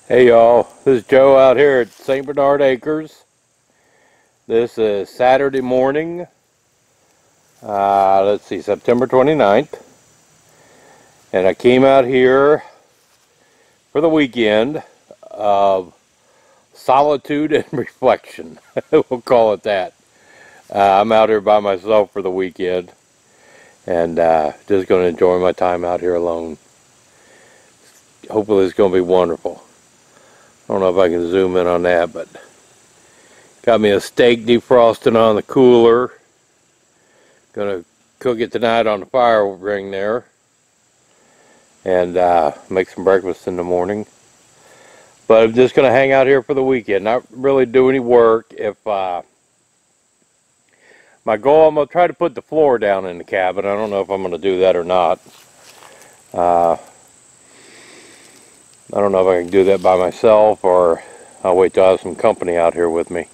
Hey y'all, this is Joe out here at St. Bernard Acres. This is Saturday morning, let's see, September 29th. And I came out here for the weekend of solitude and reflection. We'll call it that. I'm out here by myself for the weekend and just going to enjoy my time out here alone. Hopefully it's going to be wonderful. I don't know if I can zoom in on that, but got me a steak defrosting on the cooler. Gonna cook it tonight on the fire ring there, and make some breakfast in the morning. But I'm just gonna hang out here for the weekend, not really do any work. If my goal, I'm gonna try to put the floor down in the cabin. I don't know if I'm gonna do that or not. I don't know if I can do that by myself, or I'll wait till I have some company out here with me.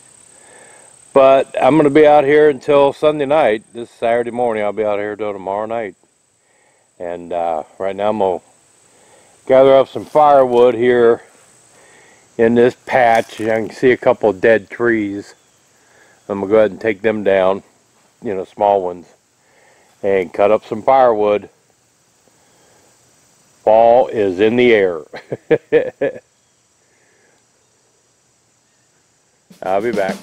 But I'm going to be out here until Sunday night. This Saturday morning, I'll be out here till tomorrow night. And right now I'm going to gather up some firewood here in this patch. I can see a couple of dead trees. I'm going to go ahead and take them down, you know, small ones, and cut up some firewood. Fall is in the air. I'll be back.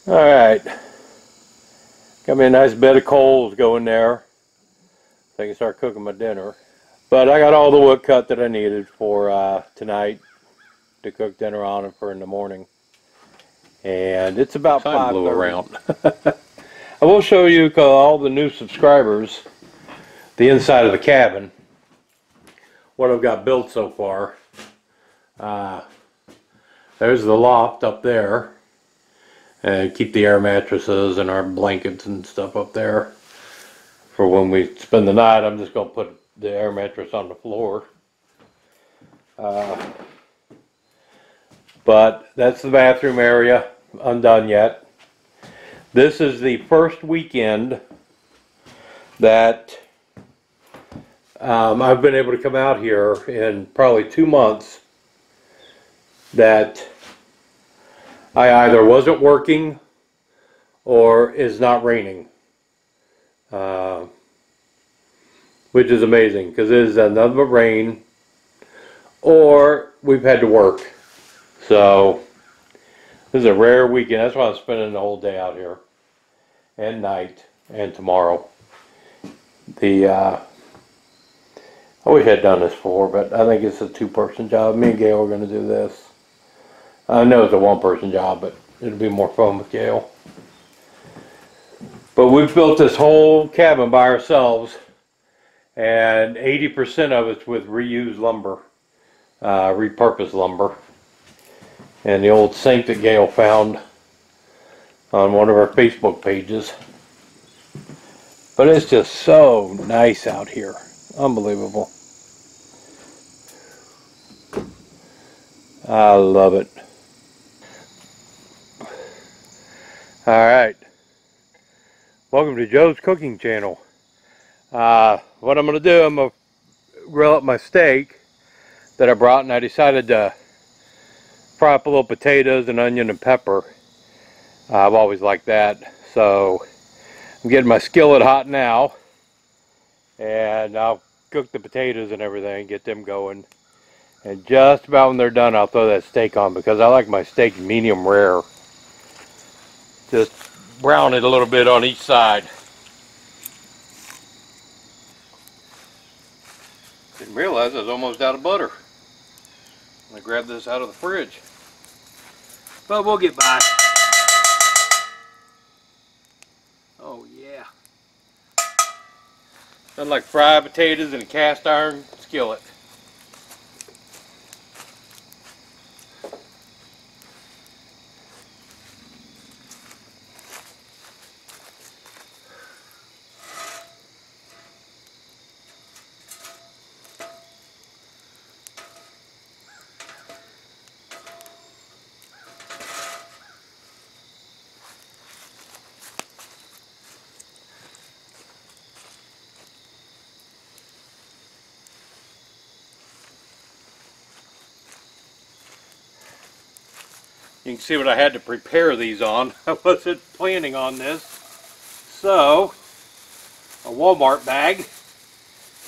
Alright, got me a nice bed of coals going there so I can start cooking my dinner. But I got all the wood cut that I needed for tonight to cook dinner on and for in the morning. And it's about 5:30. Blew around. I will show you all the new subscribers, the inside of the cabin, what I've got built so far. There's the loft up there. And keep the air mattresses and our blankets and stuff up there for when we spend the night. I'm just going to put the air mattress on the floor. But that's the bathroom area, undone yet. This is the first weekend that I've been able to come out here in probably 2 months that I either wasn't working or it's not raining, which is amazing because it is nothing but rain, or we've had to work. So this is a rare weekend. That's why I'm spending the whole day out here and night and tomorrow. I wish I'd done this before, but I think it's a two-person job. Me and Gail are going to do this. I know it's a one-person job, but it'll be more fun with Gail. But we've built this whole cabin by ourselves, and 80% of it's with reused lumber, repurposed lumber, and the old sink that Gail found on one of our Facebook pages. But it's just so nice out here. Unbelievable. I love it. Alright, welcome to Joe's Cooking Channel. What I'm going to do, I'm going to grill up my steak that I brought, and I decided to fry up a little potatoes and onion and pepper. I've always liked that. So I'm getting my skillet hot now, and I'll cook the potatoes and everything, get them going. And just about when they're done, I'll throw that steak on, because I like my steak medium rare. Just brown it a little bit on each side. Didn't realize I was almost out of butter. I grabbed this out of the fridge. But we'll get by. Oh yeah. Nothing like fried potatoes in a cast iron skillet. You can see what I had to prepare these on. I wasn't planning on this. So, a Walmart bag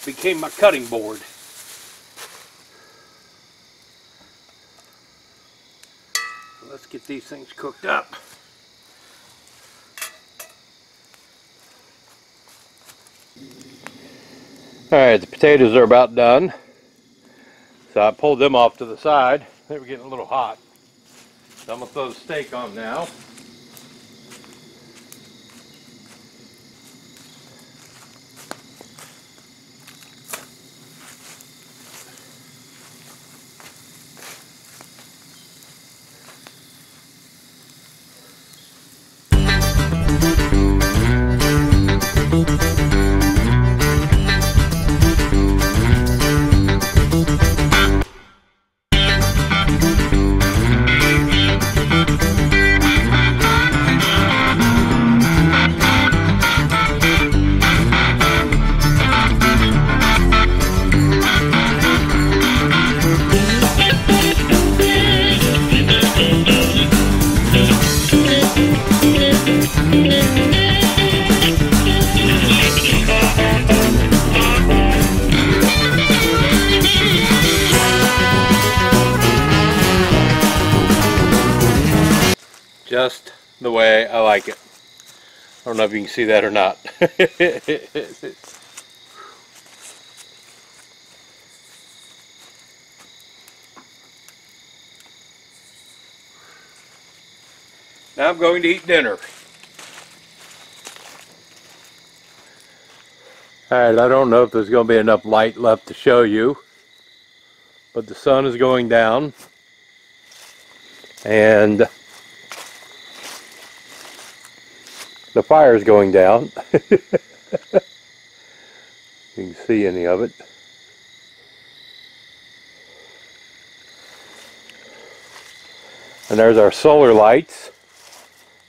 became my cutting board. So let's get these things cooked up. Alright, the potatoes are about done. So I pulled them off to the side. They were getting a little hot. So I'm going to throw the steak on now. Just the way I like it. I don't know if you can see that or not. Now I'm going to eat dinner. Alright, I don't know if there's going to be enough light left to show you, but the sun is going down, and the fire is going down. You can see any of it. And there's our solar lights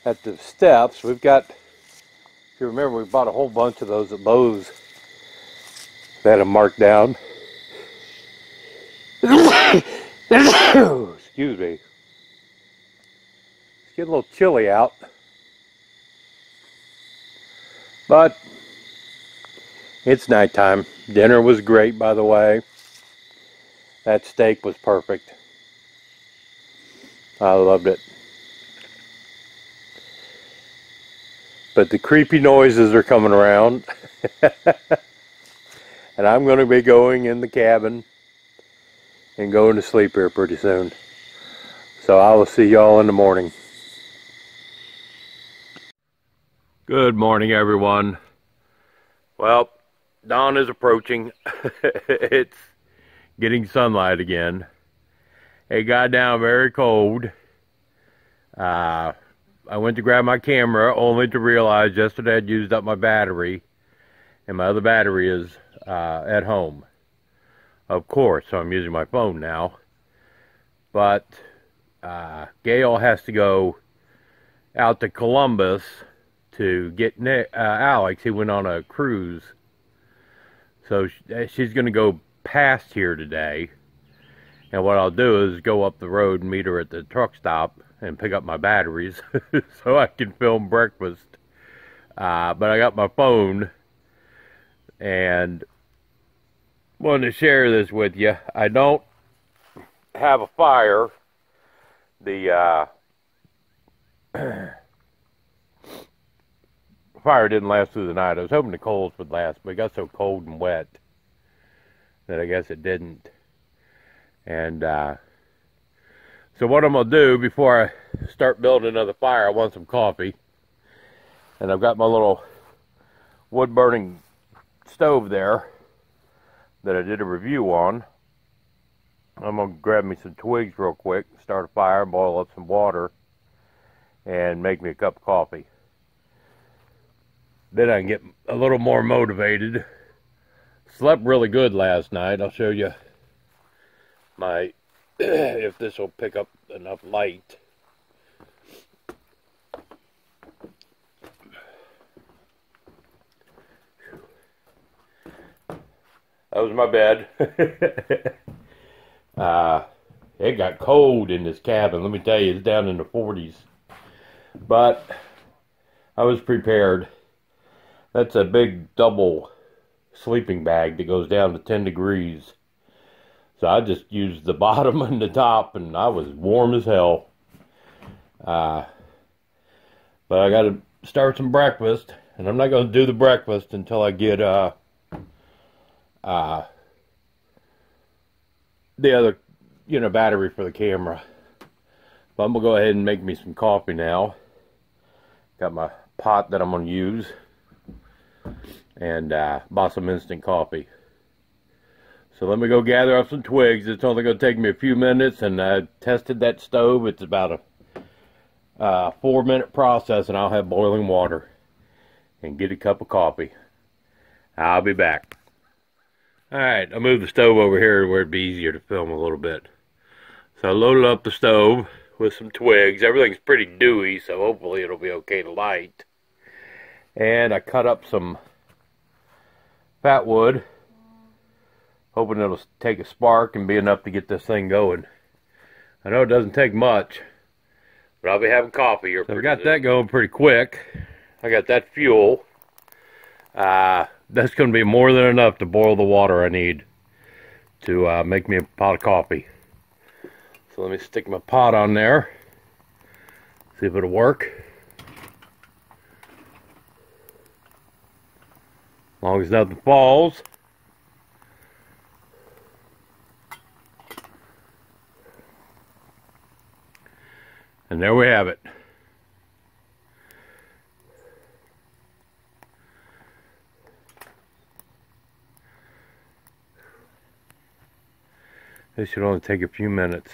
at the steps. We've got, if you remember, we bought a whole bunch of those at Lowe's. They had them marked down. Excuse me. It's getting a little chilly out. But it's nighttime. Dinner was great, by the way. That steak was perfect. I loved it. But the creepy noises are coming around. And I'm going to be going in the cabin and going to sleep here pretty soon. So I will see y'all in the morning. Good morning, everyone. Well, dawn is approaching. It's getting sunlight again. It got down very cold. I went to grab my camera only to realize yesterday I'd used up my battery, and my other battery is at home, of course, so I'm using my phone now. but Gail has to go out to Columbus to get Alex. He went on a cruise, so she's going to go past here today. And what I'll do is go up the road and meet her at the truck stop and pick up my batteries so I can film breakfast. But I got my phone and wanted to share this with you. I don't have a fire. The fire didn't last through the night. I was hoping the coals would last, but it got so cold and wet that I guess it didn't. And so what I'm going to do before I start building another fire, I want some coffee. And I've got my little wood-burning stove there that I did a review on. I'm going to grab me some twigs real quick, start a fire, boil up some water, and make me a cup of coffee. Then I can get a little more motivated. Slept really good last night. I'll show you my, if this will pick up enough light. That was my bed. It got cold in this cabin. Let me tell you, it's down in the 40s. But I was prepared. That's a big double sleeping bag that goes down to 10 degrees. So I just used the bottom and the top, and I was warm as hell. But I got to start some breakfast, and I'm not going to do the breakfast until I get the other, battery for the camera. But I'm going to go ahead and make me some coffee now. Got my pot that I'm going to use. And bought some instant coffee. So let me go gather up some twigs. It's only going to take me a few minutes, and I tested that stove. It's about a 4-minute process, and I'll have boiling water and get a cup of coffee. I'll be back. Alright, I'll move the stove over here where it'd be easier to film a little bit. So I loaded up the stove with some twigs. Everything's pretty dewy, so hopefully it'll be okay to light. And I cut up some fat wood, hoping it'll take a spark and be enough to get this thing going. I know it doesn't take much, but I'll be having coffee here. So we got that going pretty quick. I got that fuel. That's going to be more than enough to boil the water I need to make me a pot of coffee. So let me stick my pot on there, see if it'll work. As long as nothing falls. And there we have it. This should only take a few minutes.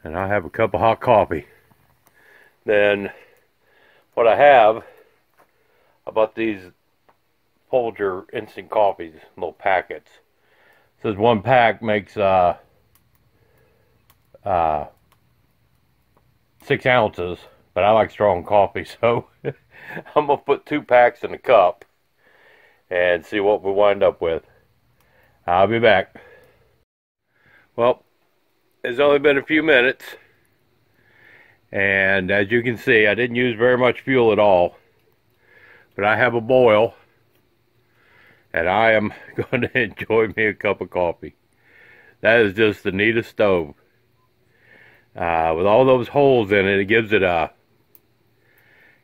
And I'll have a cup of hot coffee. Then what I have, I bought these Folger instant coffees, little packets. It says one pack makes 6 ounces, but I like strong coffee, so I'm gonna put 2 packs in a cup and see what we wind up with. I'll be back. Well, it's only been a few minutes, and as you can see, I didn't use very much fuel at all, but I have a boil, and I am going to enjoy me a cup of coffee. That is just the neatest stove. With all those holes in it, it gives it a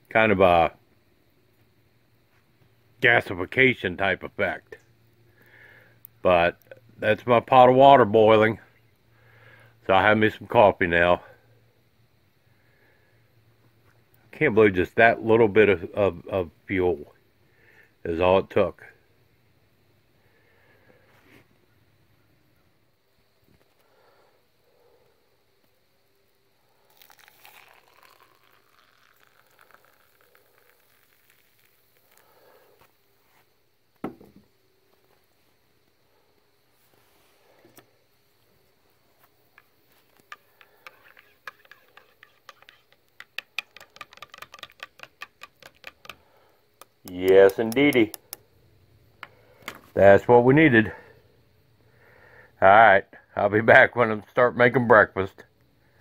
kind of a gasification type effect. But that's my pot of water boiling. So I have me some coffee now. Can't believe just that little bit of fuel is all it took. Yes, indeedy. That's what we needed. Alright, I'll be back when I start making breakfast.